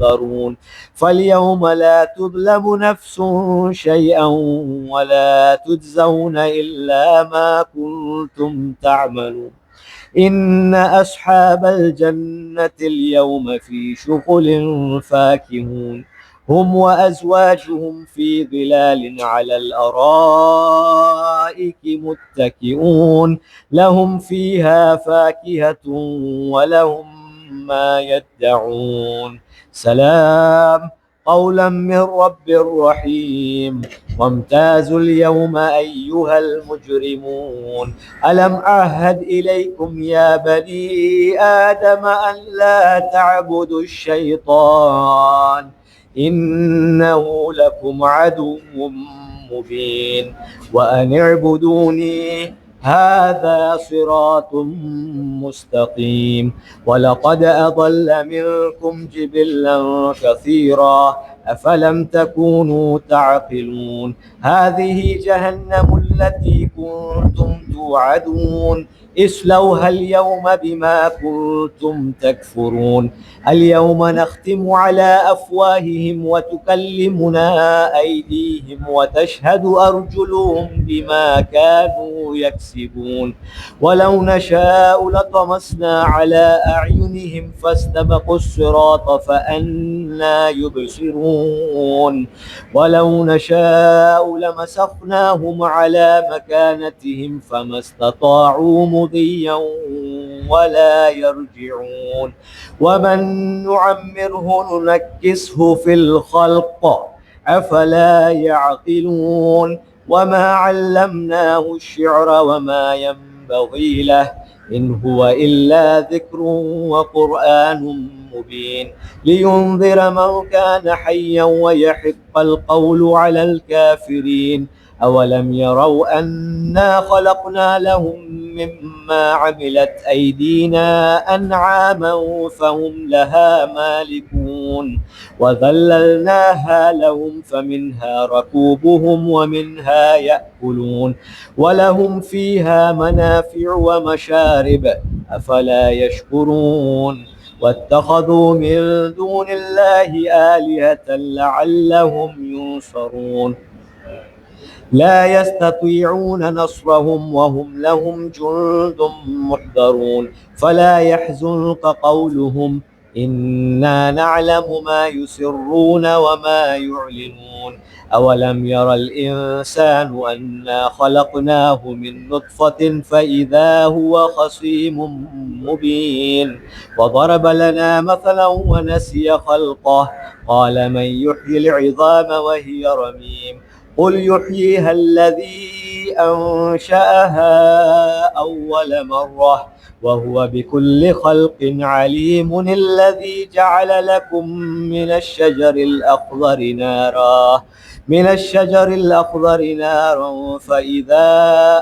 محضرون فاليوم لا تظلم نفس شيئا ولا تجزون إلا ما كنتم تعملون إن أصحاب الجنة اليوم في شغل فاكهون هم وأزواجهم في ظلال على الأرائك متكئون لهم فيها فاكهة ولهم ما يدعون سلام قولا من رب رحيم وامتازوا اليوم أيها المجرمون ألم أعهد إليكم يا بني آدم أن لا تعبدوا الشيطان إنه لكم عدو مبين وأن اعبدوني هذا صراط مستقيم ولقد أضل منكم جبلا كثيرا أفلم تكونوا تعقلون هذه جهنم التي كنتم توعدون اصلوها اليوم بما كنتم تكفرون اليوم نختم على أفواههم وتكلمنا أيديهم وتشهد أرجلهم بما كانوا يكسبون ولو نشاء لطمسنا على أعينهم فاستبقوا الصراط فأنى يبصرون ولو نشاء لمسخناهم على مكانتهم فما استطاعوا مضيا ولا يرجعون ومن نعمره ننكسه في الخلق أفلا يعقلون وما علمناه الشعر وما ينبغي له إن هو إلا ذكر وقرآن مبين لينذر من كان حيا ويحق القول على الكافرين أولم يروا أنا خلقنا لهم مما عملت أيدينا أنعاما فهم لها مالكون وذللناها لهم فمنها ركوبهم ومنها يأكلون ولهم فيها منافع ومشارب أفلا يشكرون واتخذوا من دون الله آلهة لعلهم ينصرون لا يستطيعون نصرهم وهم لهم جند محضرون فلا يحزنك قولهم إنا نعلم ما يسرون وما يعلنون أولم ير الإنسان أنا خلقناه من نطفة فإذا هو خصيم مبين وضرب لنا مثلا ونسي خلقه قال من يحيي العظام وهي رميم قل يحييها الذي أنشأها أول مرة وهو بكل خلق عليم الذي جعل لكم من الشجر الأخضر نارا فإذا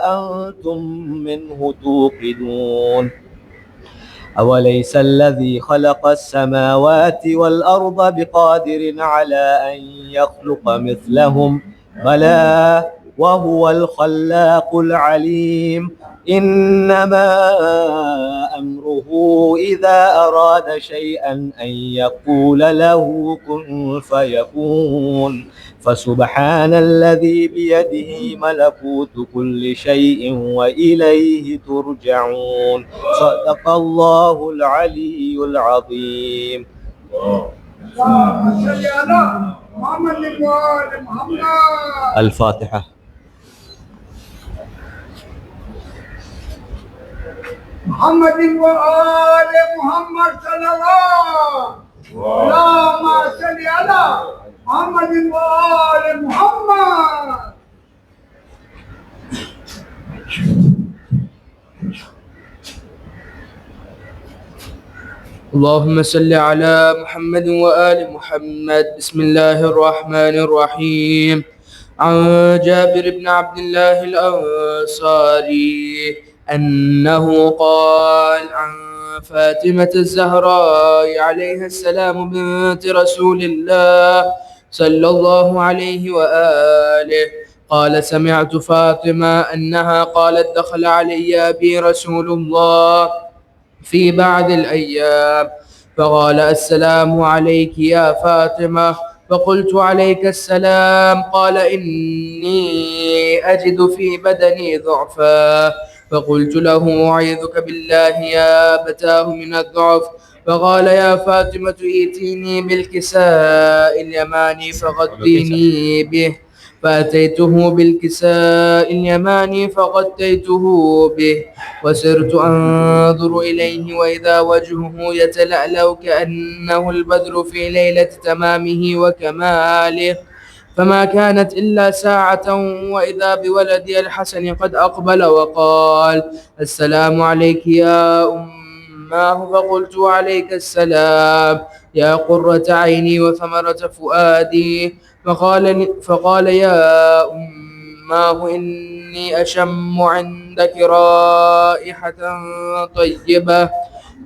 أنتم منه توقدون أوليس الذي خلق السماوات والأرض بقادر على أن يخلق مثلهم بلى وهو الخلاق العليم إنما أمره إذا أراد شيئا أن يقول له كن فيكون فسبحان الذي بيده ملكوت كل شيء وإليه ترجعون صدق الله العلي العظيم. الفاتحة. محمد وآل محمد صلى الله اللهم صل على محمد وآل محمد. اللهم صل على محمد وآل محمد. بسم الله الرحمن الرحيم. عن جابر بن عبد الله الأنصاري أنه قال عن فاطمة الزهراء عليها السلام بنت رسول الله صلى الله عليه وآله قال سمعت فاطمة أنها قالت دخل علي أبي رسول الله في بعض الأيام فقال السلام عليك يا فاطمة. فقلت عليك السلام. قال إني أجد في بدني ضعفا. فقلت له أعيذك بالله يا أبتاه من الضعف. فقال يا فاطمة ائتيني بالكساء اليماني فغطيني به. فأتيته بالكساء اليماني فغطيته به، وسرت أنظر إليه وإذا وجهه يتلألأ كأنه البدر في ليلة تمامه وكماله. فما كانت إلا ساعة وإذا بولدي الحسن قد أقبل وقال السلام عليك يا أماه. فقلت عليك السلام يا قرة عيني وثمرة فؤادي. فقال يا أماه إني أشم عندك رائحة طيبة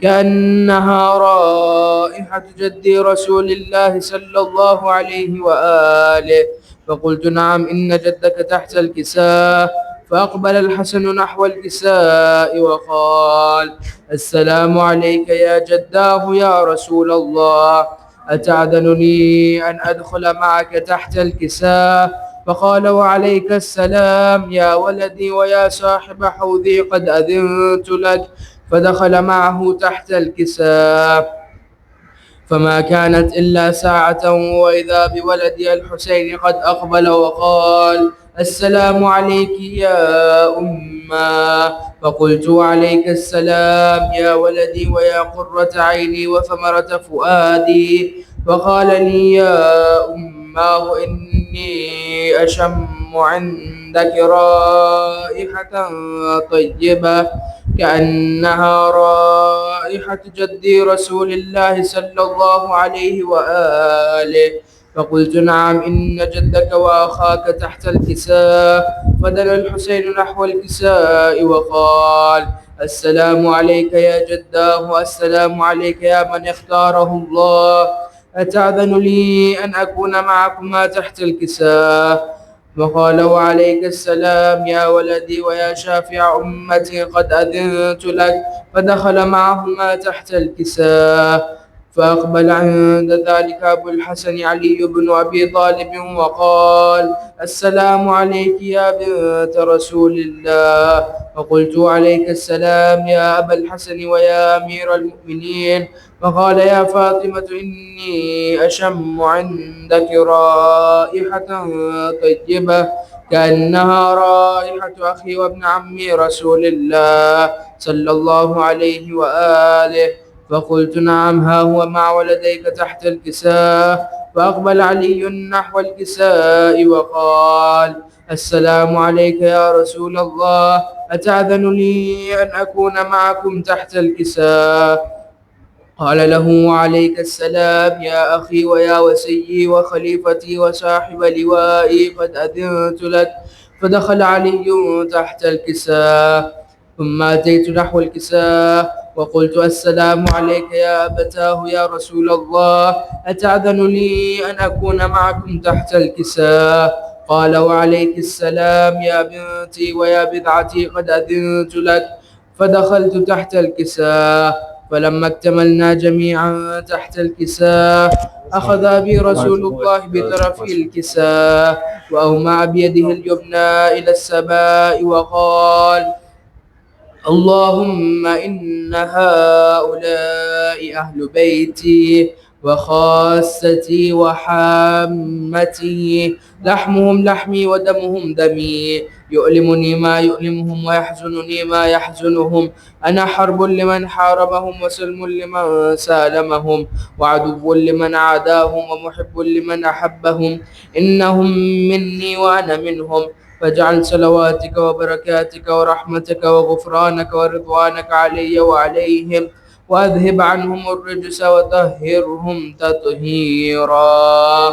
كأنها رائحة جدي رسول الله صلى الله عليه وآله. فقلت نعم إن جدك تحت الكساء. فأقبل الحسن نحو الكساء وقال السلام عليك يا جداه يا رسول الله، أتأذن لي أن أدخل معك تحت الكساء؟ فقال وعليك السلام يا ولدي ويا صاحب حوضي، قد أذنت لك. فدخل معه تحت الكساء. فما كانت إلا ساعة وإذا بولدي الحسين قد أقبل وقال السلام عليك يا أماه. فقلت عليك السلام يا ولدي ويا قرة عيني وثمرة فؤادي. فقال لي يا أماه إني أشم عندك رائحة طيبة كأنها رائحة جدي رسول الله صلى الله عليه وآله. فقلت نعم إن جدك وأخاك تحت الكساء. فدنا الحسين نحو الكساء وقال السلام عليك يا جداه، السلام عليك يا من اختاره الله، أتأذن لي أن أكون معكما تحت الكساء؟ وقال وعليك السلام يا ولدي ويا شافع أمتي، قد أذنت لك. فدخل معهما تحت الكساء. فأقبل عند ذلك أبو الحسن علي بن أبي طالب وقال السلام عليك يا بنت رسول الله. فقلت عليك السلام يا أبا الحسن ويا أمير المؤمنين. فقال يا فاطمة إني أشم عندك رائحة طيبة كأنها رائحة أخي وابن عمي رسول الله صلى الله عليه وآله. فقلت نعم ها هو مع ولديك تحت الكساء. فأقبل علي نحو الكساء وقال السلام عليك يا رسول الله، أتأذن لي أن أكون معكم تحت الكساء؟ قال له وعليك السلام يا أخي ويا وسيي وخليفتي وصاحب لوائي، قد أذنت لك. فدخل علي تحت الكساء. ثم أتيت نحو الكساء وقلت السلام عليك يا أبتاه يا رسول الله، أتأذن لي أن أكون معكم تحت الكساء؟ قال وعليك السلام يا بنتي ويا بضعتي، قد أذنت لك. فدخلت تحت الكساء. فلما اكتملنا جميعا تحت الكساء أخذ أبي رسول الله بطرف الكساء وأومع بيده اليمنى إلى السماء وقال اللهم إن هؤلاء أهل بيتي وخاستي وحامتي، لحمهم لحمي ودمهم دمي، يؤلمني ما يؤلمهم ويحزنني ما يحزنهم. أنا حرب لمن حاربهم وسلم لمن سالمهم وعدو لمن عاداهم ومحب لمن أحبهم. إنهم مني وأنا منهم، فاجعل صلواتك وبركاتك ورحمتك وغفرانك ورضوانك علي وعليهم، وأذهب عنهم الرجس وطهرهم تطهيرا.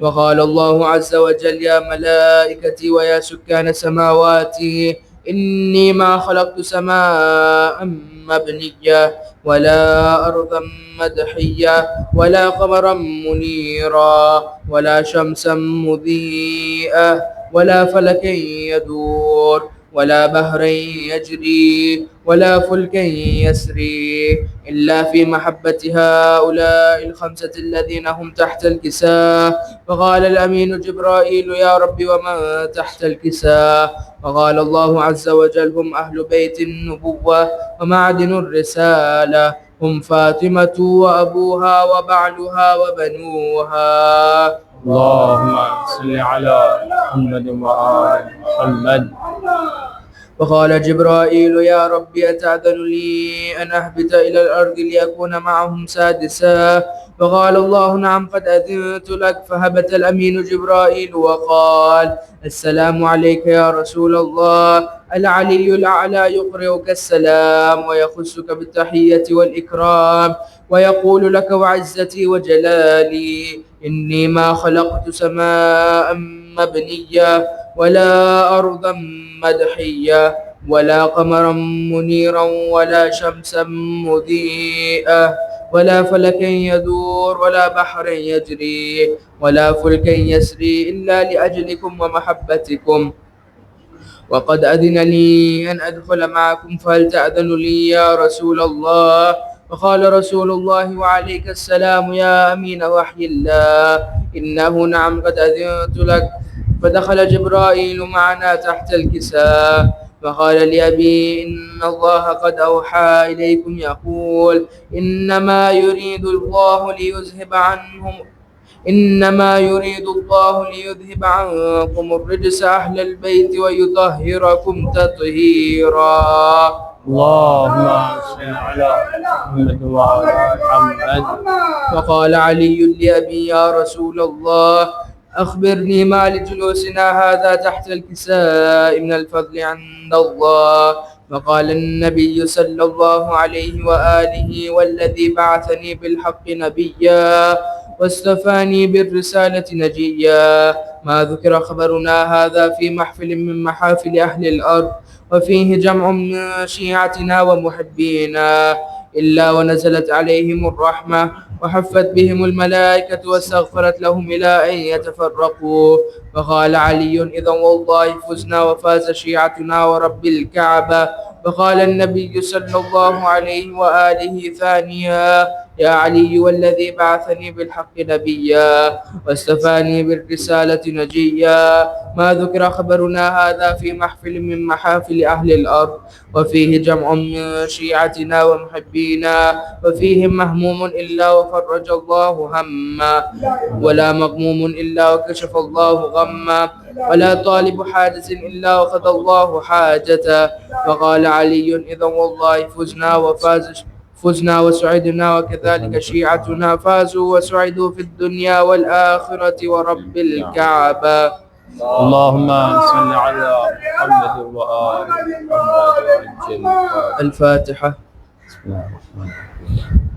وقال الله عز وجل يا ملائكتي ويا سكان سماواتي، إني ما خلقت سماء مبنية ولا أرضا مدحية ولا قمرا منيرا ولا شمسا مضيئة ولا فلكا يدور ولا بحر يجري ولا فلك يسري إلا في محبة هؤلاء الخمسة الذين هم تحت الكساء. فقال الأمين جبرائيل يا رب ومن تحت الكساء؟ فقال الله عز وجل هم أهل بيت النبوة ومعدن الرسالة، هم فاطمة وأبوها وبعلها وبنوها. اللهم صل على محمد وآل محمد. فقال جبرائيل يا رب أتأذن لي أن أهبط إلى الأرض ليكون معهم سادسا؟ فقال الله نعم قد أذنت لك. فهبط الأمين جبرائيل وقال السلام عليك يا رسول الله. العلي الأعلى يقرئك السلام ويخصك بالتحية والإكرام ويقول لك وعزتي وجلالي إني ما خلقت سماء مبنية ولا أرضا مدحية ولا قمرا منيرا ولا شمسا مضيئة ولا فلكا يدور ولا بحر يجري ولا فلكا يسري إلا لأجلكم ومحبتكم، وقد أذن لي أن أدخل معكم فهل تأذن لي يا رسول الله؟ فقال رسول الله وعليك السلام يا أمين وحي الله إنه نعم قد أذنت لك. فدخل جبرائيل معنا تحت الكساء فقال لأبي إن الله قد أوحى إليكم يقول إنما يريد الله ليذهب عنكم الرجس أهل البيت ويطهركم تطهيرا. اللهم صل على محمد وآل محمد. فقال علي لأبي يا رسول الله أخبرني ما لجلوسنا هذا تحت الكساء من الفضل عند الله. فقال النبي صلى الله عليه وآله والذي بعثني بالحق نبيا واستفاني بالرسالة نجيا ما ذكر خبرنا هذا في محفل من محافل أهل الأرض وفيه جمع من شيعتنا ومحبينا إلا ونزلت عليهم الرحمة وحفت بهم الملائكة واستغفرت لهم إلى أن يتفرقوا. فقال علي إذا والله فزنا وفاز شيعتنا ورب الكعبة. فقال النبي صلى الله عليه وآله ثانيا يا علي والذي بعثني بالحق نبيا واستفاني بالرسالة نجيا ما ذكر خبرنا هذا في محفل من محافل أهل الأرض وفيه جمع من شيعتنا ومحبينا وفيهم مهموم إلا وفرج الله هما ولا مغموم إلا وكشف الله غما ولا طالب حاجة إلا وقضى الله حاجته. فقال علي إذا والله فزنا وسعدنا وكذلك شيعتنا فازوا وسعدوا في الدنيا والآخرة ورب الكعبة. اللهم صل على محمد وآل محمد. الفاتحة. بسم الله الرحمن الرحيم.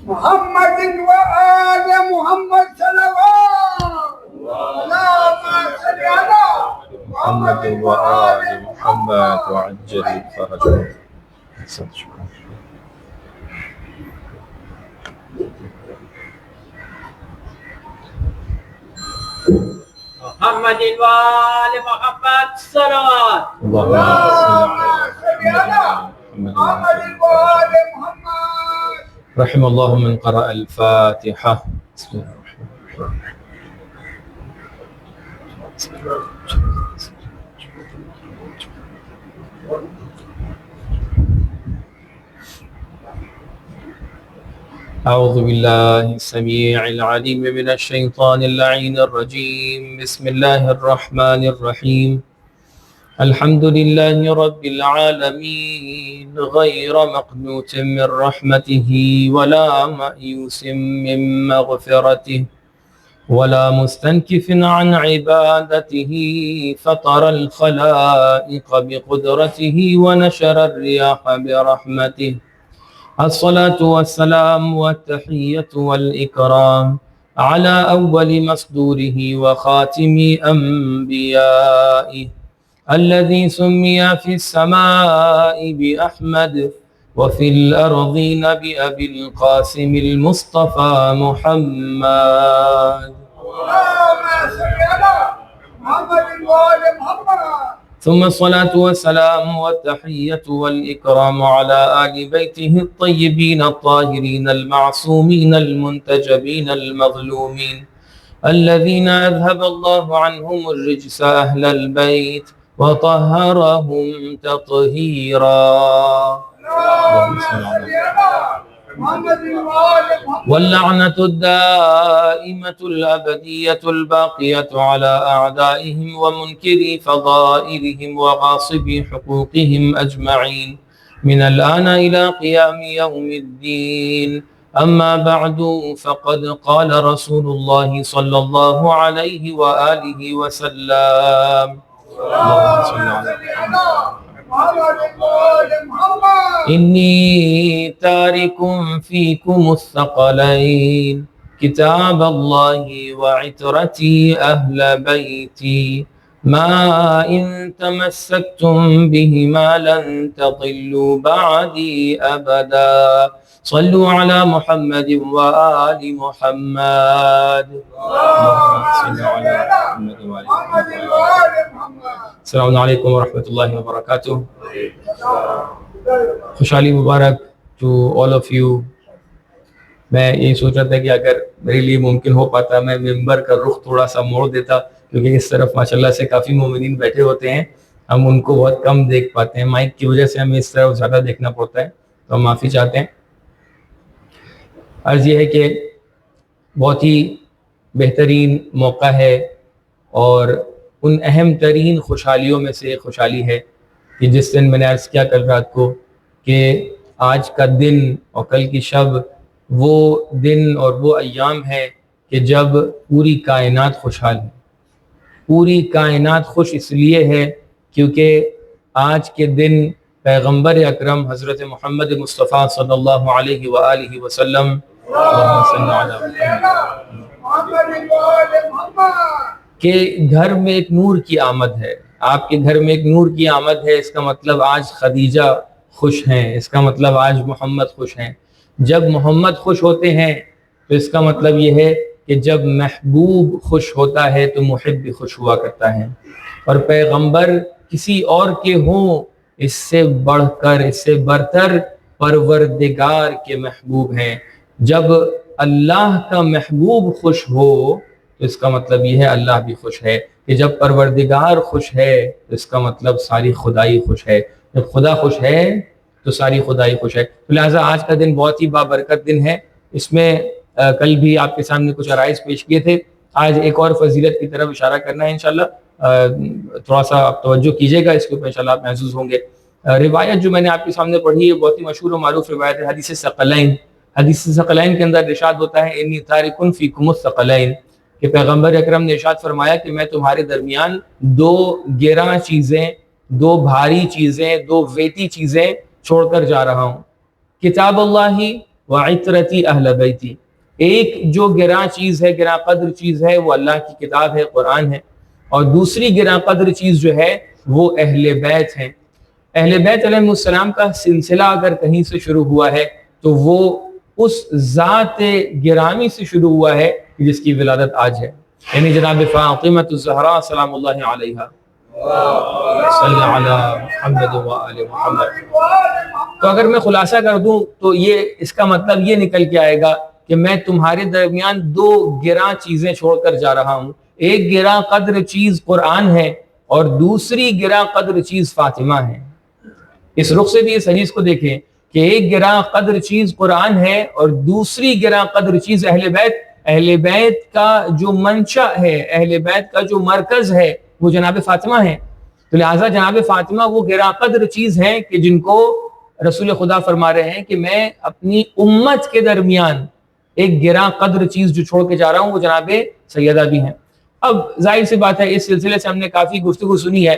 محمد وآل محمد صلوات. اللهم صل على محمد وآل محمد وعجل فرجهم. محمد وآل محمد صلوات. اللهم صل على محمد وآل محمد. رحم الله من قرأ الفاتحة. بسم الله الرحمن الرحيم. أعوذ بالله السميع العليم من الشيطان اللعين الرجيم. بسم الله الرحمن الرحيم. الحمد لله رب العالمين غير مقنوط من رحمته ولا مأيوس من مغفرته ولا مستنكف عن عبادته فطر الخلائق بقدرته ونشر الرياح برحمته. الصلاة والسلام والتحية والإكرام على أول مصدوره وخاتم أنبيائه الذي سمي في السماء بأحمد وفي الأرضين بأبي القاسم المصطفى محمد. اللهم صل على محمد وآل محمد. ثم الصلاة والسلام والتحية والإكرام على آل بيته الطيبين الطاهرين المعصومين المنتجبين المظلومين الذين أذهب الله عنهم الرجس أهل البيت وطهرهم تطهيرا. اللهم صل على محمد وآل محمد. واللعنة الدائمة الأبدية الباقية على أعدائهم ومنكري فضائلهم وغاصبي حقوقهم أجمعين من الآن إلى قيام يوم الدين. أما بعد فقد قال رسول الله صلى الله عليه وآله وسلم اللهم صل على محمد وآل محمد. إني تارك فيكم الثقلين كتاب الله وعترتي أهل بيتي ما إن تمسكتم بهما لن تضلوا بعدي أبدا. صلوا على محمد وآل محمد. اللهم صل على محمد وآل محمد. السلام علیکم ورحمۃ اللہ وبرکاتہ. خوشحالی مبارک ٹو آل آف یو. میں یہی سوچ رہا تھا کہ اگر میرے لیے ممکن ہو پاتا میں ممبر کا رخ تھوڑا سا موڑ دیتا، کیونکہ اس طرف ماشاءاللہ سے کافی مومنین بیٹھے ہوتے ہیں، ہم ان کو بہت کم دیکھ پاتے ہیں، مائک کی وجہ سے ہمیں اس طرف زیادہ دیکھنا پڑتا ہے، تو ہم معافی چاہتے ہیں. عرض یہ ہے کہ بہت ہی بہترین موقع ہے اور ان اہم ترین خوشحالیوں میں سے ایک خوشحالی ہے کہ جس دن میں نے عرض کیا کل رات کو کہ آج کا دن اور کل کی شب وہ دن اور وہ ایام ہے کہ جب پوری کائنات خوشحال ہے. پوری کائنات خوش اس لیے ہے کیونکہ آج کے دن پیغمبر اکرم حضرت محمد مصطفیٰ صلی اللہ علیہ وآلہ وسلم کہ گھر میں ایک نور کی آمد ہے. آپ کے گھر میں ایک نور کی آمد ہے، اس کا مطلب آج خدیجہ خوش ہیں، اس کا مطلب آج محمد خوش ہیں. جب محمد خوش ہوتے ہیں تو اس کا مطلب یہ ہے کہ جب محبوب خوش ہوتا ہے تو محب بھی خوش ہوا کرتا ہے. اور پیغمبر کسی اور کے ہوں اس سے بڑھ کر، اس سے برتر پروردگار کے محبوب ہیں. جب اللہ کا محبوب خوش ہو تو اس کا مطلب یہ ہے اللہ بھی خوش ہے، کہ جب پروردگار خوش ہے تو اس کا مطلب ساری خدائی خوش ہے. جب خدا خوش ہے تو ساری خدائی خوش ہے. لہٰذا آج کا دن بہت ہی بابرکت دن ہے. اس میں کل بھی آپ کے سامنے کچھ عرائض پیش کیے تھے، آج ایک اور فضیلت کی طرف اشارہ کرنا ہے انشاءاللہ. تھوڑا سا آپ توجہ کیجیے گا، اس کے اوپر انشاءاللہ آپ محظوظ ہوں گے. روایت جو میں نے آپ کے سامنے پڑھی ہے بہت ہی مشہور و معروف روایت ہے، حدیث ثقلین. حدیث ثقلین کے اندر ارشاد ہوتا ہے انی تارک فیکم الثقلین، کہ پیغمبر اکرم نے ارشاد فرمایا کہ میں تمہارے درمیان دو گراں چیزیں، دو بھاری چیزیں، دو ویٹی چیزیں چھوڑ کر جا رہا ہوں. کتاب اللہ وعطرتی اہل بیتی، ایک جو گراں چیز ہے، گراں قدر چیز ہے، وہ اللہ کی کتاب ہے، قرآن ہے. اور دوسری گراں قدر چیز جو ہے وہ اہل بیت ہیں. اہل بیت علیہ السلام کا سلسلہ اگر کہیں سے شروع ہوا ہے تو وہ اس ذات گرامی سے شروع ہوا ہے جس کی ولادت آج ہے، یعنی جناب فاطمہ الزہرا سلام اللہ علیہا. صلی علی محمد و آل محمد. تو اگر میں خلاصہ کر دوں تو یہ اس کا مطلب یہ نکل کے آئے گا کہ میں تمہارے درمیان دو گراں چیزیں چھوڑ کر جا رہا ہوں. ایک گراں قدر چیز قرآن ہے اور دوسری گراں قدر چیز فاطمہ ہے. اس رخ سے بھی اس حدیث کو دیکھیں کہ ایک گراں قدر چیز قرآن ہے اور دوسری گراں قدر چیز اہل بیت. اہل بیت کا جو منشا ہے، اہل بیت کا جو مرکز ہے وہ جناب فاطمہ ہے. تو لہٰذا جناب فاطمہ وہ گراں قدر چیز ہیں کہ جن کو رسول خدا فرما رہے ہیں کہ میں اپنی امت کے درمیان ایک گراں قدر چیز جو چھوڑ کے جا رہا ہوں وہ جناب سیدہ بھی ہیں. اب ظاہر سی بات ہے اس سلسلے سے ہم نے کافی گفتگو سنی ہے.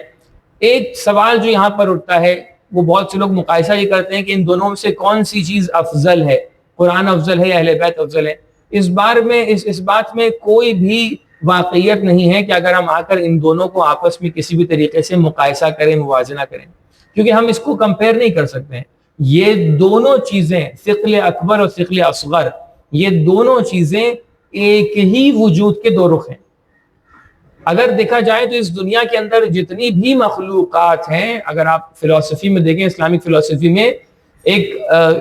ایک سوال جو یہاں پر اٹھتا ہے وہ بہت سے لوگ مقایسہ یہ کرتے ہیں کہ ان دونوں میں سے کون سی چیز افضل ہے، قرآن افضل ہے یا اہل بیت افضل ہے. اس بات میں کوئی بھی واقعیت نہیں ہے کہ اگر ہم آ کر ان دونوں کو آپس میں کسی بھی طریقے سے مقایسہ کریں، موازنہ کریں، کیونکہ ہم اس کو کمپیئر نہیں کر سکتے ہیں. یہ دونوں چیزیں ثقل اکبر اور ثقل اصغر، یہ دونوں چیزیں ایک ہی وجود کے دو رخ ہیں۔ اگر دیکھا جائے تو اس دنیا کے اندر جتنی بھی مخلوقات ہیں، اگر آپ فلسفی میں دیکھیں، اسلامک فلسفی میں ایک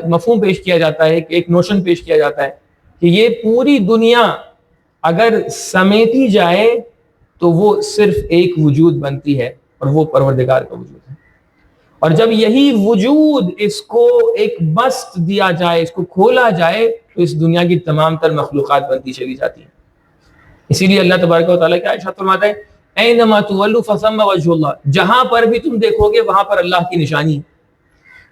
مفہوم پیش کیا جاتا ہے، ایک نوشن پیش کیا جاتا ہے کہ یہ پوری دنیا اگر سمیٹی جائے تو وہ صرف ایک وجود بنتی ہے، اور وہ پروردگار کا وجود ہے۔ اور جب یہی وجود اس کو ایک بسط دیا جائے، اس کو کھولا جائے، تو اس دنیا کی تمام تر مخلوقات بنتی چلی جاتی ہیں۔ اسی لیے اللہ تبارک و تعالیٰ کیا ارشاد فرماتا ہے، اینما تولوا فثم وجہ اللہ، جہاں پر بھی تم دیکھو گے وہاں پر اللہ کی نشانی ہے۔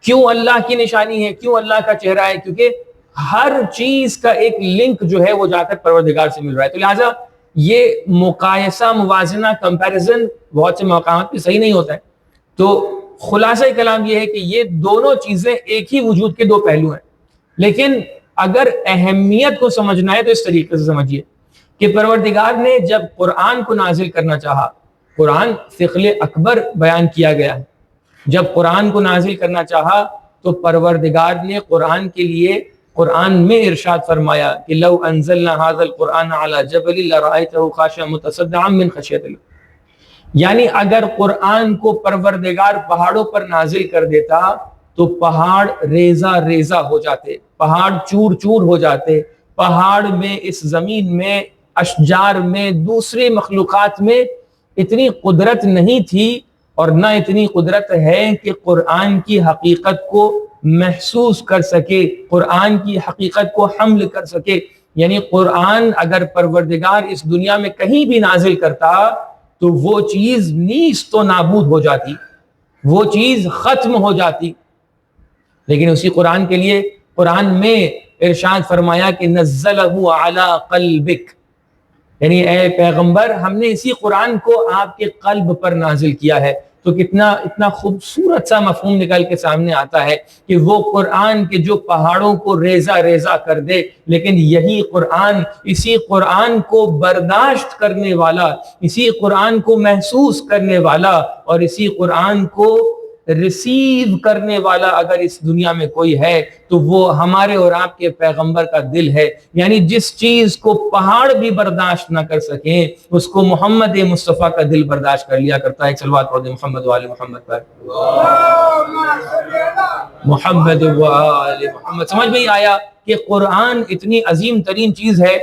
کیوں اللہ کی نشانی ہے، کیوں اللہ کا چہرہ ہے؟ کیونکہ ہر چیز کا ایک لنک جو ہے وہ جا کر پروردگار سے مل رہا ہے۔ تو لہٰذا یہ مقایسہ، موازنہ، کمپیریزن بہت سے مقامات پہ صحیح نہیں ہوتا ہے۔ تو خلاصہ کلام یہ ہے کہ یہ دونوں چیزیں ایک ہی وجود کے دو پہلو ہیں، لیکن اگر اہمیت کو سمجھنا ہے تو اس طریقے سے سمجھیے کہ پروردگار نے جب قرآن کو نازل کرنا چاہا، قرآن ثقل اکبر بیان کیا گیا ہے، جب قرآن کو نازل کرنا چاہا تو پروردگار نے قرآن کے لیے قرآن میں ارشاد فرمایا کہ لو انزلنا هذا القرآن على جبل لرأيته خاشعا متصدعا من خشیۃ اللہ، یعنی اگر قرآن کو پروردگار پہاڑوں پر نازل کر دیتا تو پہاڑ ریزہ ریزہ ہو جاتے، پہاڑ چور چور ہو جاتے، پہاڑ میں، اس زمین میں، اشجار میں، دوسری مخلوقات میں اتنی قدرت نہیں تھی اور نہ اتنی قدرت ہے کہ قرآن کی حقیقت کو محسوس کر سکے، قرآن کی حقیقت کو حمل کر سکے۔ یعنی قرآن اگر پروردگار اس دنیا میں کہیں بھی نازل کرتا تو وہ چیز نیست و نابود ہو جاتی، وہ چیز ختم ہو جاتی۔ لیکن اسی قرآن کے لیے قرآن میں ارشاد فرمایا کہ نزلہ علی قلبک، یعنی اے پیغمبر ہم نے اسی قرآن کو آپ کے قلب پر نازل کیا ہے۔ تو اتنا خوبصورت سا مفہوم نکل کے سامنے آتا ہے کہ وہ قرآن کے جو پہاڑوں کو ریزہ ریزہ کر دے، لیکن یہی قرآن، اسی قرآن کو برداشت کرنے والا، اسی قرآن کو محسوس کرنے والا اور اسی قرآن کو ریسیو کرنے والا اگر اس دنیا میں کوئی ہے تو وہ ہمارے اور آپ کے پیغمبر کا دل ہے۔ یعنی جس چیز کو پہاڑ بھی برداشت نہ کر سکیں اس کو محمد مصطفیٰ کا دل برداشت کر لیا کرتا ہے۔ ایک صلوات پڑھ دیں محمد و آل محمد پر، محمد و آل محمد۔ سمجھ میں آیا کہ قرآن اتنی عظیم ترین چیز ہے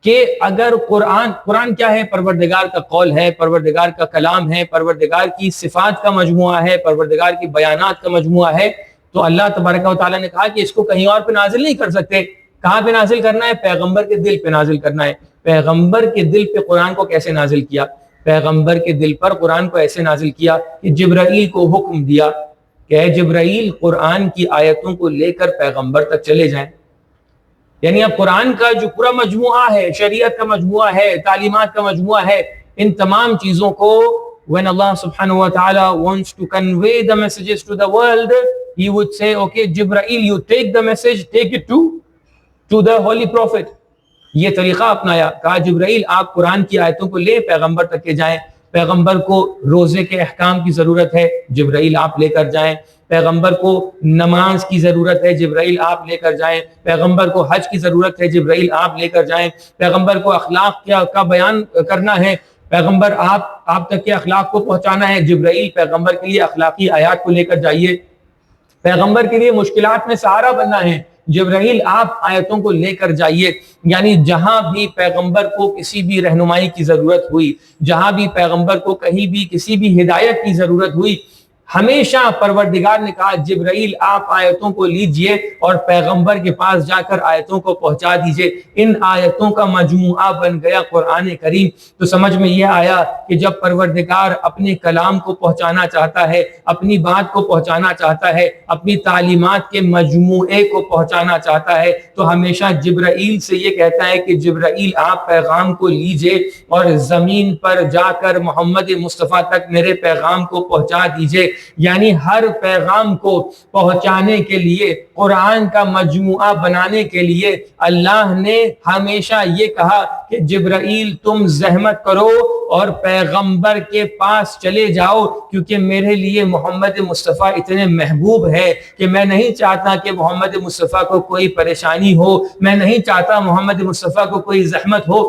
کہ اگر قرآن کیا ہے؟ پروردگار کا قول ہے، پروردگار کا کلام ہے، پروردگار کی صفات کا مجموعہ ہے، پروردگار کی بیانات کا مجموعہ ہے۔ تو اللہ تبارک و تعالیٰ نے کہا کہ اس کو کہیں اور پہ نازل نہیں کر سکتے۔ کہاں پہ نازل کرنا ہے؟ پیغمبر کے دل پہ نازل کرنا ہے۔ پیغمبر کے دل پہ قرآن کو کیسے نازل کیا؟ پیغمبر کے دل پر قرآن کو ایسے نازل کیا کہ جبرائیل کو حکم دیا کہ اے جبرائیل قرآن کی آیتوں کو لے کر پیغمبر تک چلے جائیں۔ یعنی اب قرآن کا جو پورا مجموعہ ہے، شریعت کا مجموعہ ہے، تعلیمات کا مجموعہ ہے، ان تمام چیزوں کو when Allah subhanahu wa ta'ala wants to convey the messages to the world, he would say, okay Jibreel, you take the message, take it to the holy prophet۔ یہ طریقہ اپنایا، کہا جبرائیل آپ قرآن کی آیتوں کو لے پیغمبر تک کے جائیں۔ پیغمبر کو روزے کے احکام کی ضرورت ہے، جبرائیل آپ لے کر جائیں۔ پیغمبر کو نماز کی ضرورت ہے، جبرائیل آپ لے کر جائیں۔ پیغمبر کو حج کی ضرورت ہے، جبرائیل آپ لے کر جائیں۔ پیغمبر کو اخلاق کا بیان کرنا ہے، پیغمبر آپ تک کے اخلاق کو پہنچانا ہے، جبرائیل پیغمبر کے لیے اخلاقی آیات کو لے کر جائیے۔ پیغمبر کے لیے مشکلات میں سہارا بننا ہے، جبرائیل آپ آیتوں کو لے کر جائیے۔ یعنی جہاں بھی پیغمبر کو کسی بھی رہنمائی کی ضرورت ہوئی، جہاں بھی پیغمبر کو کہیں بھی کسی بھی ہدایت کی ضرورت ہوئی، ہمیشہ پروردگار نے کہا جبرائیل آپ آیتوں کو لیجئے اور پیغمبر کے پاس جا کر آیتوں کو پہنچا دیجئے۔ ان آیتوں کا مجموعہ بن گیا قرآن کریم۔ تو سمجھ میں یہ آیا کہ جب پروردگار اپنے کلام کو پہنچانا چاہتا ہے، اپنی بات کو پہنچانا چاہتا ہے، اپنی تعلیمات کے مجموعے کو پہنچانا چاہتا ہے تو ہمیشہ جبرائیل سے یہ کہتا ہے کہ جبرائیل آپ پیغام کو لیجئے اور زمین پر جا کر محمد مصطفیٰ تک میرے پیغام کو پہنچا دیجئے۔ یعنی ہر پیغام کو پہنچانے کے لیے، قرآن کا مجموعہ بنانے کے لیے اللہ نے ہمیشہ یہ کہا کہ جبرائیل تم زحمت کرو اور پیغمبر کے پاس چلے جاؤ، کیونکہ میرے لیے محمد مصطفیٰ اتنے محبوب ہے کہ میں نہیں چاہتا کہ محمد مصطفیٰ کو کوئی پریشانی ہو، میں نہیں چاہتا محمد مصطفیٰ کو کوئی زحمت ہو۔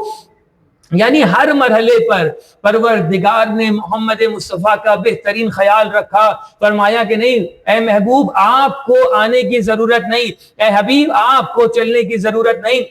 یعنی ہر مرحلے پر پروردگار نے محمد مصطفیٰ کا بہترین خیال رکھا، فرمایا کہ نہیں اے محبوب آپ کو آنے کی ضرورت نہیں، اے حبیب آپ کو چلنے کی ضرورت نہیں،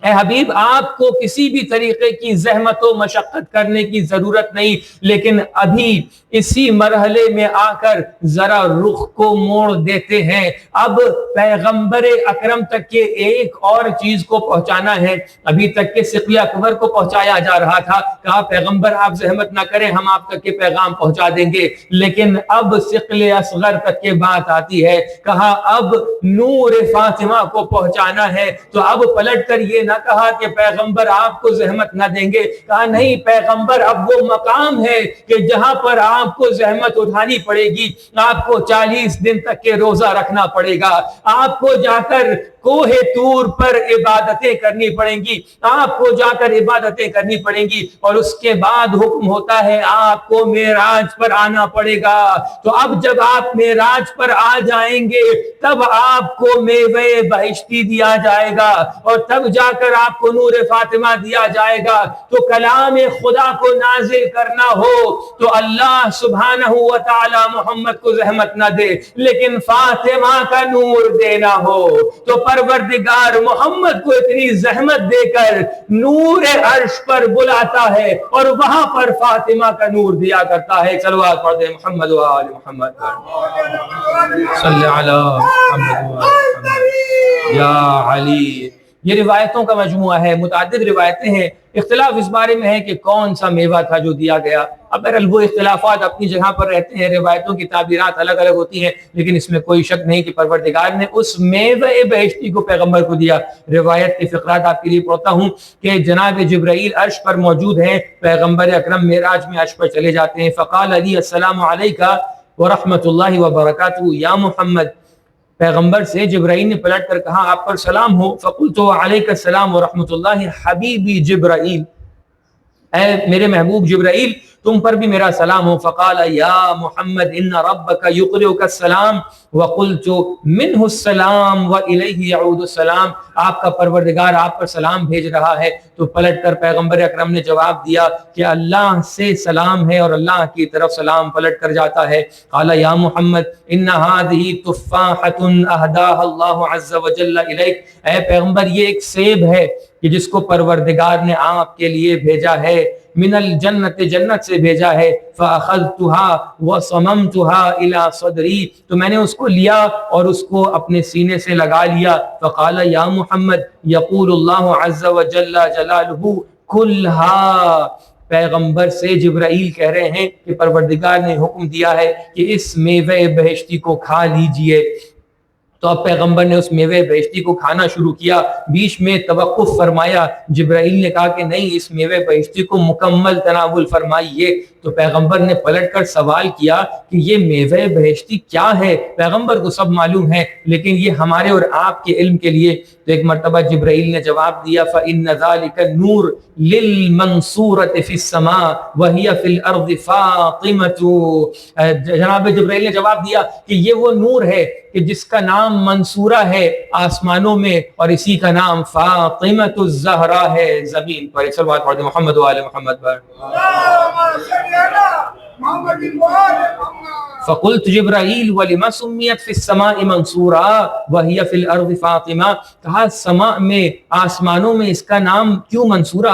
اے حبیب آپ کو کسی بھی طریقے کی زحمت و مشقت کرنے کی ضرورت نہیں۔ لیکن ابھی اسی مرحلے میں آ کر ذرا رخ کو موڑ دیتے ہیں، اب پیغمبر اکرم تک کے ایک اور چیز کو پہنچانا ہے۔ ابھی تک کے سقل اکبر کو پہنچایا جا رہا تھا، کہا پیغمبر آپ زحمت نہ کریں ہم آپ تک کے پیغام پہنچا دیں گے، لیکن اب سقل اصغر تک کے بات آتی ہے، کہا اب نور فاطمہ کو پہنچانا ہے۔ تو اب پلٹ کر یہ نہ کہا کہ پیغمبر آپ کو زحمت نہ دیں گے، کہا نہیں پیغمبر اب وہ مقام ہے کہ جہاں پر آپ کو زحمت اٹھانی پڑے گی، آپ کو 40 دن تک کے روزہ رکھنا پڑے گا، آپ کو جا کر کوہ طور پر عبادتیں کرنی پڑیں گی، آپ کو جا کر عبادتیں کرنی پڑیں گی، اور اس کے بعد حکم ہوتا ہے آپ کو معراج پر آنا پڑے گا۔ تو اب جب آپ معراج پر آ جائیں گے تب آپ کو میوہ بہشتی دیا جائے گا، اور تب جا کر آپ کو نور فاطمہ دیا جائے گا۔ تو کلام خدا کو نازل کرنا ہو تو اللہ سبحانہ و تعالی محمد کو زحمت نہ دے، لیکن فاطمہ کا نور دینا ہو تو پروردگار محمد کو اتنی زحمت دے کر نور عرش پر بلاتا ہے اور وہاں پر فاطمہ کا نور دیا کرتا ہے۔ صلوات پڑھ دیں محمد و آل محمد صلی علی محمد و آل محمد یا علی۔ یہ روایتوں کا مجموعہ ہے، متعدد روایتیں ہیں، اختلاف اس بارے میں ہے کہ کون سا میوہ تھا جو دیا گیا۔ اب بہرحال وہ اختلافات اپنی جگہ پر رہتے ہیں، روایتوں کی تعبیرات الگ الگ ہوتی ہیں، لیکن اس میں کوئی شک نہیں کہ پروردگار نے اس میوہ بہشتی کو پیغمبر کو دیا۔ روایت کے فقرات آپ کے لیے پڑھتا ہوں کہ جناب جبرائیل عرش پر موجود ہیں، پیغمبر اکرم معراج میں عرش پر چلے جاتے ہیں۔ فقال علی السلام علیکہ ورحمۃ اللہ وبرکاتہ یا محمد، پیغمبر سے جبرائیل نے پلٹ کر کہا آپ پر سلام ہو۔ فقلت علیک السلام ورحمۃ اللہ حبیبی جبرائیل، اے میرے محبوب جبرائیل تم پر بھی میرا سلام ہو۔ فقال یا محمد ان ربک یقرئک السلام وقلت منہ السلام والیہ یعود السلام، آپ کا پروردگار آپ پر سلام بھیج رہا ہے۔ تو پلٹ کر پیغمبر اکرم نے جواب دیا کہ اللہ سے سلام ہے اور اللہ کی طرف سلام پلٹ کر جاتا ہے۔ قال یا محمد ان هذه تفاحۃ اهداها اللہ عز وجل الیک، اے پیغمبر یہ ایک سیب ہے کہ جس کو پروردگار نے آپ کے لیے بھیجا ہے، من الجنت جنت سے بھیجا ہے۔ فاخذتها وصممتها الى صدری، تو میں نے اس کو لیا اور اس کو اپنے سینے سے لگا لیا۔ فقال یا محمد یقول اللہ عز وجل جلالہ کلھا، پیغمبر سے جبرائیل کہہ رہے ہیں کہ پروردگار نے حکم دیا ہے کہ اس میوہ بہشتی کو کھا لیجئے۔ تو اب پیغمبر نے اس میوہ بہشتی کو کھانا شروع کیا، بیچ میں توقف فرمایا، جبرائیل نے کہا کہ نہیں اس میوہ بہشتی کو مکمل تناول فرمائیے۔ تو پیغمبر نے پلٹ کر سوال کیا کہ یہ میوہ بہشتی کیا ہے؟ پیغمبر کو سب معلوم ہے لیکن یہ ہمارے اور آپ کے علم کے لیے۔ تو ایک مرتبہ جبرائیل نے جواب دیا فإن ذلك النور للمنصورة في السماء وهي في الأرض فاطمة، جناب جبرائیل نے جواب دیا کہ یہ وہ نور ہے کہ جس کا نام منصورہ ہے آسمانوں میں اور اسی کا نام فاطمۃ الزہرا ہے زمین پر۔ ایک صلوات پڑھ دیں محمد و آل محمد پر۔ فقلت جبرائیل ولما سمیت فی السماء منصورا وہی فی الارض فاطمہ، کہا سماء میں آسمانوں میں اس کا نام کیوں منصورہ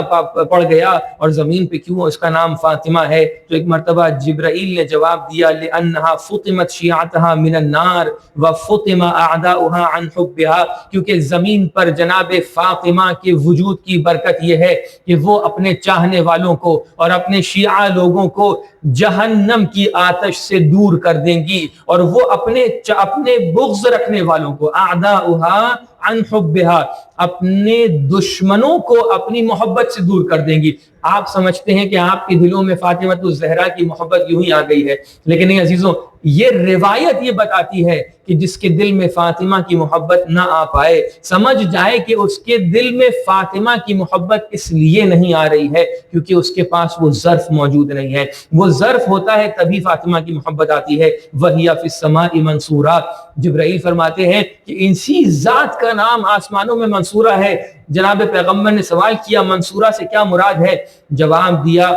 پڑ گیا اور زمین پہ کیوں اس کا نام فاطمہ ہے؟ تو ایک مرتبہ جبرائیل نے جواب دیا لأنہا فطمت شیعتها من النار وفطم اعداؤها عن حبها، کیونکہ زمین پر جناب فاطمہ کے وجود کی برکت یہ ہے کہ وہ اپنے چاہنے والوں کو اور اپنے شیعہ لوگوں کو جہنم کی آتش سے دور کر دیں گی، اور وہ اپنے بغض رکھنے والوں کو اعداؤها عن حبها، اپنے دشمنوں کو اپنی محبت سے دور کر دیں گی۔ آپ سمجھتے ہیں کہ آپ کے دلوں میں فاطمہ الزہرا کی محبت یوں ہی آ گئی ہے، لیکن نہیں عزیزوں، یہ روایت یہ بتاتی ہے کہ جس کے دل میں فاطمہ کی محبت نہ آ پائے، سمجھ جائے کہ اس کے دل میں فاطمہ کی محبت اس لیے نہیں آ رہی ہے کیونکہ اس کے پاس وہ ظرف موجود نہیں ہے. وہ ظرف ہوتا ہے تبھی فاطمہ کی محبت آتی ہے. وَهِيَ فِي السَّمَاءِ مَنصُورَةٌ. جبرائیل فرماتے ہیں کہ اسی ذات کا نام آسمانوں میں منصورہ ہے. جناب پیغمبر نے سوال کیا منصورہ سے کیا مراد ہے؟ جواب دیا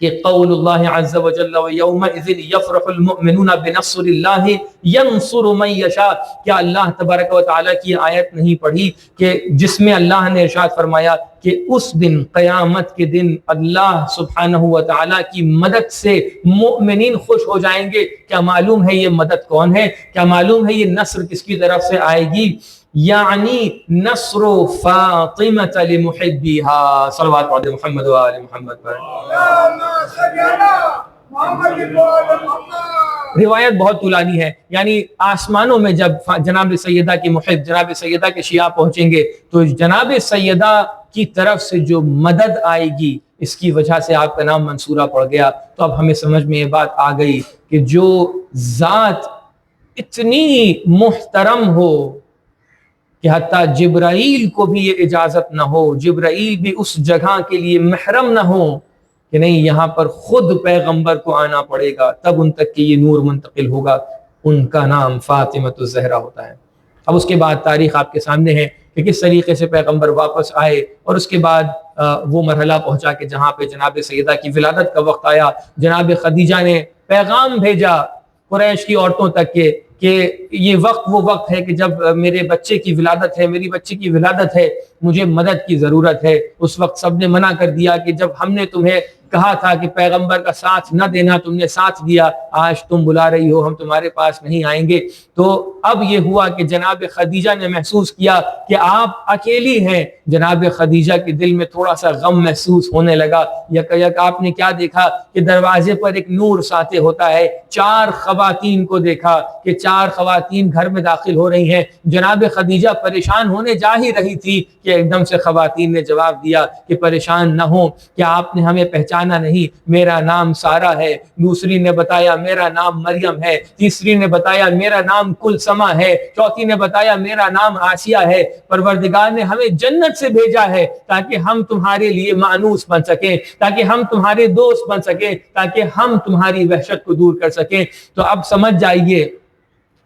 کہ قول اللہ عز وجل وَيَوْمَئِذٍ يَفْرَحُ الْمُؤْمِنُونَ بِنَصْرِ اللَّهِ يَنْصُرُ مَن يَشَاءُ. کیا اللہ تبارک و تعالیٰ کی آیت نہیں پڑھی کہ جس میں اللہ نے ارشاد فرمایا کہ اس دن قیامت کے دن اللہ سبحانہ و تعالیٰ کی مدد سے مؤمنین خوش ہو جائیں گے؟ کیا معلوم ہے یہ مدد کون ہے؟ کیا معلوم ہے یہ نصر کس کی طرف سے آئے گی؟ یعنی نصر فاطمہ لمحبیہا. صلوات پڑھیں محمد و آل محمد پر. روایت بہت طولانی ہے، یعنی آسمانوں میں جب جناب سیدہ کی محب جناب سیدہ کے شیعہ پہنچیں گے تو جناب سیدہ کی طرف سے جو مدد آئے گی اس کی وجہ سے آپ کا نام منصورہ پڑ گیا. تو اب ہمیں سمجھ میں یہ بات آ گئی کہ جو ذات اتنی محترم ہو کہ حتیٰ جبرائیل کو بھی یہ اجازت نہ ہو، جبرائیل بھی اس جگہ کے لیے محرم نہ ہو کہ نہیں یہاں پر خود پیغمبر کو آنا پڑے گا تب ان تک کہ یہ نور منتقل ہوگا، ان کا نام فاطمہ الزہرا ہوتا ہے. اب اس کے بعد تاریخ آپ کے سامنے ہے کہ کس طریقے سے پیغمبر واپس آئے اور اس کے بعد وہ مرحلہ پہنچا کہ جہاں پہ جناب سیدہ کی ولادت کا وقت آیا. جناب خدیجہ نے پیغام بھیجا قریش کی عورتوں تک کہ یہ وقت وہ وقت ہے کہ جب میرے بچے کی ولادت ہے، میری بچی کی ولادت ہے، مجھے مدد کی ضرورت ہے. اس وقت سب نے منع کر دیا کہ جب ہم نے تمہیں کہا تھا کہ پیغمبر کا ساتھ نہ دینا تم نے ساتھ دیا، آج تم بلا رہی ہو ہم تمہارے پاس نہیں آئیں گے. تو اب یہ ہوا کہ جناب خدیجہ نے محسوس کیا کہ آپ اکیلی ہیں. جناب خدیجہ کے دل میں تھوڑا سا غم محسوس ہونے لگا. یک یک آپ نے کیا دیکھا کہ دروازے پر ایک نور ساطع ہوتا ہے. 4 خواتین کو دیکھا کہ 4 خواتین گھر میں داخل ہو رہی ہیں. جناب خدیجہ پریشان ہونے جا ہی رہی تھی کہ ایک دم سے خواتین نے جواب دیا کہ پریشان نہ ہو، کیا آپ نے ہمیں پہچانا نہیں؟ میرا نام سارہ ہے. دوسری نے بتایا میرا نام مریم ہے. تیسری نے بتایا میرا نام کلثمہ ہے. چوتھی نے بتایا میرا نام آسیہ ہے. پروردگار نے ہمیں جنت سے بھیجا ہے تاکہ ہم تمہارے لیے مانوس بن سکیں، تاکہ ہم تمہارے دوست بن سکیں، تاکہ ہم تمہاری وحشت کو دور کر سکیں. تو اب سمجھ جائیے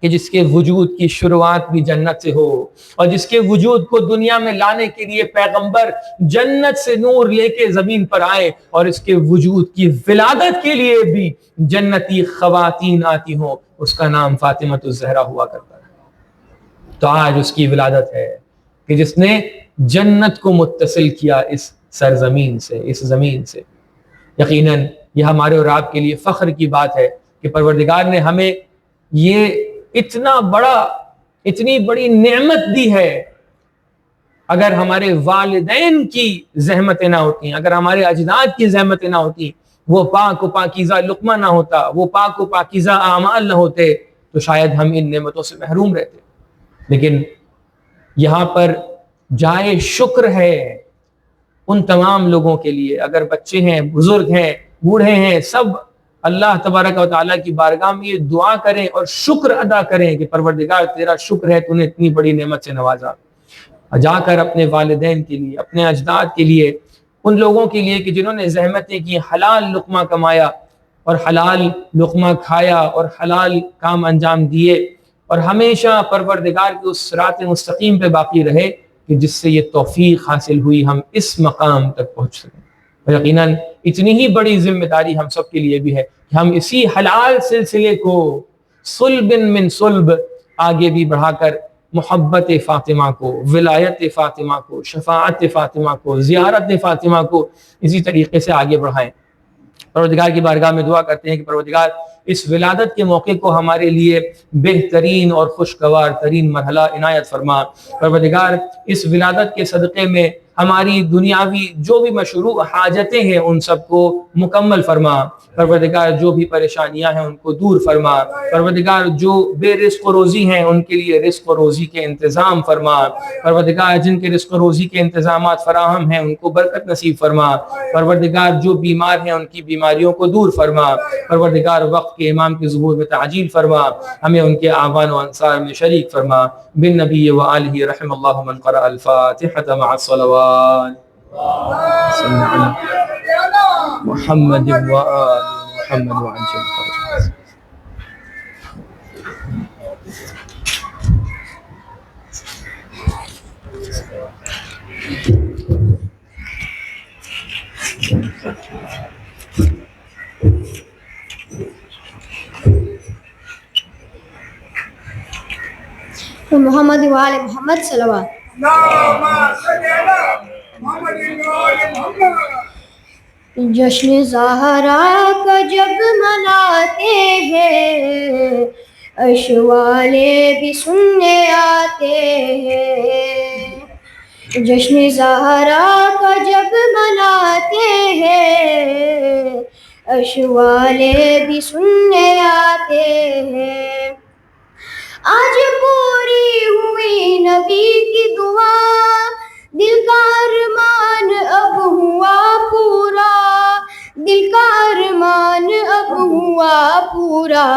کہ جس کے وجود کی شروعات بھی جنت سے ہو اور جس کے وجود کو دنیا میں لانے کے لیے پیغمبر جنت سے نور لے کے زمین پر آئے اور اس کے وجود کی ولادت کے لیے بھی جنتی خواتین آتی ہوں، اس کا نام فاطمہ الزہرا ہوا کرتا ہے. تو آج اس کی ولادت ہے کہ جس نے جنت کو متصل کیا اس سرزمین سے، اس زمین سے. یقیناً یہ ہمارے اور آپ کے لیے فخر کی بات ہے کہ پروردگار نے ہمیں یہ اتنی بڑی نعمت دی ہے. اگر ہمارے والدین کی زحمتیں نہ ہوتی، اگر ہمارے اجداد کی زحمتیں نہ ہوتی، وہ پاک و پاکیزہ لقمہ نہ ہوتا، وہ پاک و پاکیزہ اعمال نہ ہوتے تو شاید ہم ان نعمتوں سے محروم رہتے. لیکن یہاں پر جائے شکر ہے ان تمام لوگوں کے لیے، اگر بچے ہیں، بزرگ ہیں، بوڑھے ہیں، سب اللہ تبارک و تعالیٰ کی بارگاہ میں یہ دعا کریں اور شکر ادا کریں کہ پروردگار تیرا شکر ہے تو نے اتنی بڑی نعمت سے نوازا. جا کر اپنے والدین کے لیے، اپنے اجداد کے لیے، ان لوگوں کے لیے کہ جنہوں نے زحمتیں کی، حلال لقمہ کمایا اور حلال لقمہ کھایا اور حلال کام انجام دیے اور ہمیشہ پروردگار کے اس صراط مستقیم پہ باقی رہے کہ جس سے یہ توفیق حاصل ہوئی ہم اس مقام تک پہنچ سکیں. اور یقیناً اتنی ہی بڑی ذمہ داری ہم سب کے لیے بھی ہے کہ ہم اسی حلال سلسلے کو صلب من صلب آگے بھی بڑھا کر محبت فاطمہ کو، ولایت فاطمہ کو، شفاعت فاطمہ کو، زیارت فاطمہ کو اسی طریقے سے آگے بڑھائیں. پروردگار کی بارگاہ میں دعا کرتے ہیں کہ پروردگار اس ولادت کے موقع کو ہمارے لیے بہترین اور خوشگوار ترین مرحلہ عنایت فرما. پروردگار اس ولادت کے صدقے میں ہماری دنیاوی جو بھی مشروع حاجتیں ہیں ان سب کو مکمل فرما پروردگار، جو بھی پریشانیاں ہیں ان کو دور فرما پروردگار، جو بے رزق و روزی ہیں ان کے لیے رزق و روزی کے انتظام فرما پروردگار، جن کے رزق و روزی کے انتظامات فراہم ہیں ان کو برکت نصیب فرما پروردگار، جو بیمار ہیں ان کی بیماریوں کو دور فرما پروردگار، وقت کے امام کے ظہور میں تعجیل فرما، ہمیں ان کے اعوان و انصار میں شریک فرما بالنبی و آلہ رحم اللہ من قرأ الفاتحة مع الصلوات صلی علی محمد و آل محمد وعجل فرجہ. محمد وآل محمد صلوات. جشن زہرا کا جب مناتے ہیں اشوالے بھی سننے آتے ہیں. جشن زہرا کا جب مناتے ہیں اشوالے بھی سننے آتے ہیں. آج پوری ہوئی نبی کی دعا، دل کا ارمان اب ہوا پورا، دل کا ارمان اب ہوا پورا.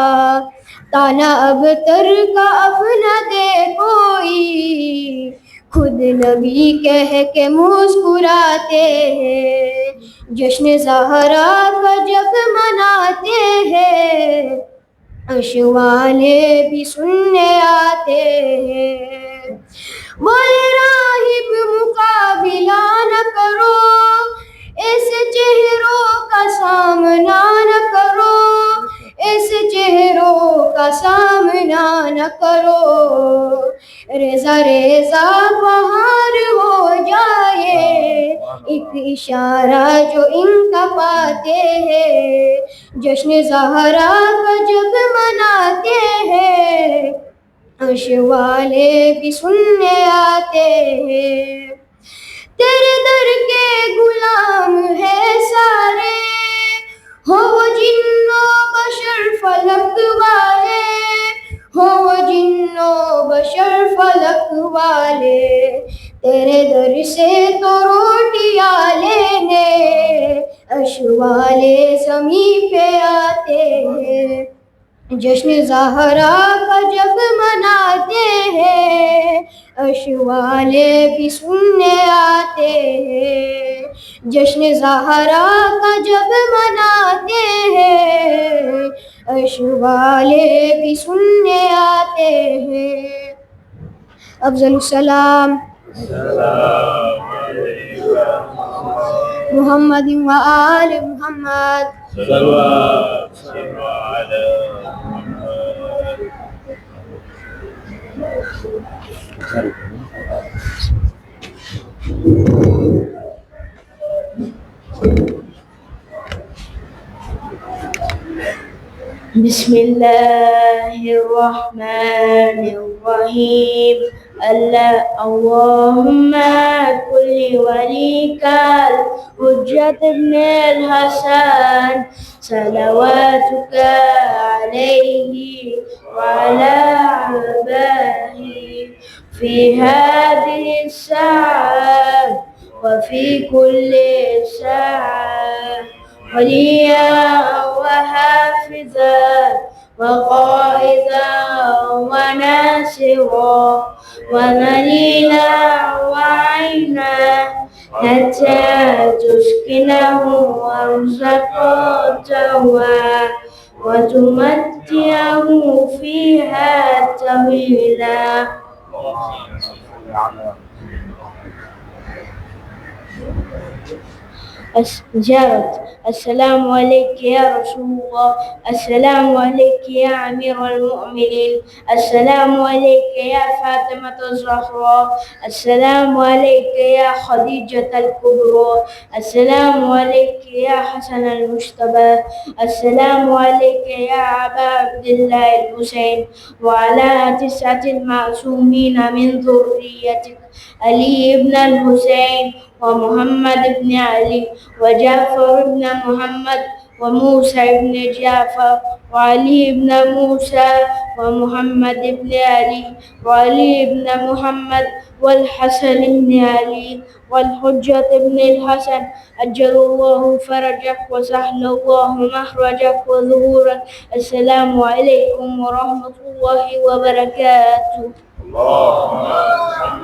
تانا اب تر کا اب نہ دے کوئی، خود نبی کہہ کے مسکراتے ہیں. جشن زہرا کا جب مناتے ہیں اشوالے بھی سننے آتے ہیں. بولے راہب مقابلہ نہ کرو، ایسے چہروں کا سامنا نہ کرو، ایسے چہروں کا سامنا نہ کرو. ریزہ ریزہ بہار ہو جائے، ایک اشارہ جو ان کا پاتے ہیں. جشن زہرا کا جب مناتے ہیں اشوالے بھی سننے آتے ہیں. تیرے در کے غلام ہے سارے، ہو وہ جن و بشر فلک والے، ہو وہ جن و بشر فلک والے. تیرے در سے تو روٹیاں لینے اشوالے زمیں پہ آتے ہیں. جشن زہرا کا جب مناتے ہیں اشوالے بھی سننے آتے ہیں. جشن زہرا کا جب مناتے ہیں اشوالے بھی سننے آتے ہیں. افضل السلام محمد و آل محمد. بسم اللہ الرحمن الرحیم. اللہم کل ولیک الحجۃ ابن الحسن صلواتک علیہ وعلی آبائہ فی هذه الساعة وفی کل ساعة ولیا وحافظا وقائدا وناصرا ودليلا وعينا حتى تسكنه أرزقا تهوى وتمتعه فيها طويلا. جاءت السلام عليك يا رسول الله، السلام عليك يا أمير المؤمنين، السلام عليك يا فاطمة الزهراء، السلام عليك يا خديجة الكبرى، السلام عليك يا حسن المجتبى، السلام عليك يا أبا عبد الله الحسين، وعلى 9 المعصومين من ذريتك علي بن الحسين ومحمد بن علي وجعفر بن محمد وموسى بن جعفر وعلي بن موسى ومحمد بن علي وعلي بن محمد والحسن بن علي والحجة بن الحسن أجل الله فرجك وسهل الله مخرجك وظهورك. السلام عليكم ورحمة الله وبركاته. محمد